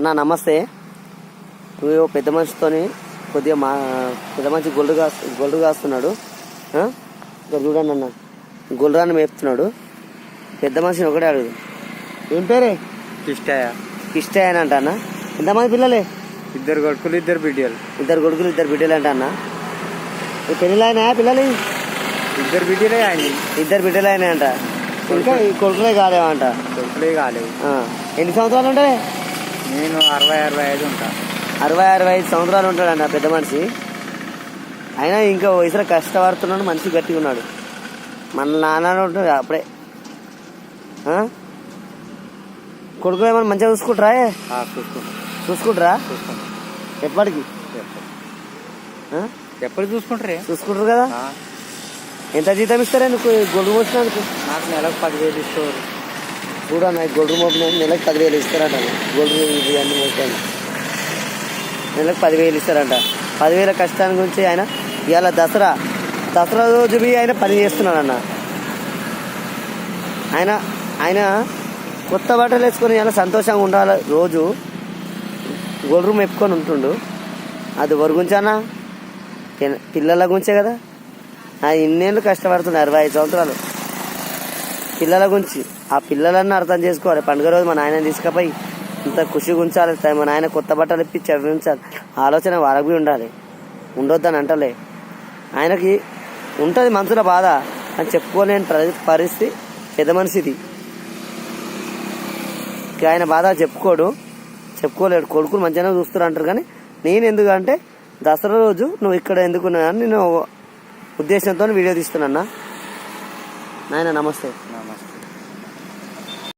అన్న నమస్తే. నువ్వు పెద్ద మనిషితోని కొద్దిగా పెద్ద మనిషి గొల్లు కాస్తున్నాడు. ఇక్కడ చూడండి అన్న, గొల్లురాన్ని మేపుతున్నాడు. పెద్ద మనిషిని ఒకటే అడుగు, ఏం పేరే? కిష్టయ్య అని అంట అన్న. ఎంతమంది పిల్లలే? 2 కొడుకులు 2 బిడ్డలు. 2 కొడుకులు 2 బిడ్డలు అంట అన్న. పెళ్ళిళ్ళు అయినా పిల్లలు? 2 బిడ్డలే ఆయన. 2 బిడ్డలు అయినా అంట. ఇంకా ఈ కొడుకులే కాలేవంట. కొడుకులే కాలేవు. ఎన్ని సంవత్సరాలు ఉంటాయి? నేను 60-65 ఉంటా. 60-65 సంవత్సరాలు ఉంటాడన్న పెద్ద మనిషి. అయినా ఇంకా వయసులో కష్టపడుతున్నాడు, మనిషి గట్టిగా ఉన్నాడు. మన నాన్న ఉంటాడు అప్పుడే. కొడుకులు ఏమన్నా మంచిగా చూసుకుంటారా? చూసుకుంటారా? ఎప్పటికి ఎప్పుడు చూసుకుంటారే? చూసుకుంటారు కదా. ఎంత జీతం ఇస్తారా నువ్వు గొడ్డు మోసినందుకు? నాకు నెలకు 10,000 ఇస్తారు. కూడా నాకు గొడ్డు మోపిన నెలకు 10,000 ఇస్తారంట. గొడ్డు అన్ని మోస్తాను నెలకు 10,000 ఇస్తారంట. 10,000 కష్టాన్ని గురించి ఆయన ఇవాళ దసరా రోజు ఆయన పని చేస్తున్నాడు అన్న. ఆయన కొత్త బట్టలు వేసుకొని ఇలా సంతోషంగా ఉండాలి. రోజు గొడ్రు మెప్పుకొని ఉంటుండు. అది ఎవరి గురించన్నా? పిల్లల గురించే కదా. ఇన్నేళ్ళు కష్టపడుతుంది, 65 సంవత్సరాలు పిల్లల గురించి. ఆ పిల్లలన్నీ అర్థం చేసుకోవాలి. పండుగ రోజు మా నాయన తీసుకుపోయి ఇంత ఖుషిగా ఉంచాలి. మా నాయన కొత్త బట్టలు ఇప్పి చదివించాలి. ఆలోచన వాళ్ళకి ఉండాలి. ఉండొద్దని అంటలే. ఆయనకి ఉంటుంది మనసులో బాధ అని చెప్పుకోలేని పరిస్థితి పెద్ద మనిషిది. ఆయన బాధ చెప్పుకోలేడు. కొడుకులు మంచిగానే చూస్తారు అంటారు. కానీ నేను ఎందుకంటే దసరా రోజు నువ్వు ఇక్కడ ఎందుకున్నా అని నేను ఉద్దేశంతో వీడియో తీస్తున్నా. నాయన నమస్తే.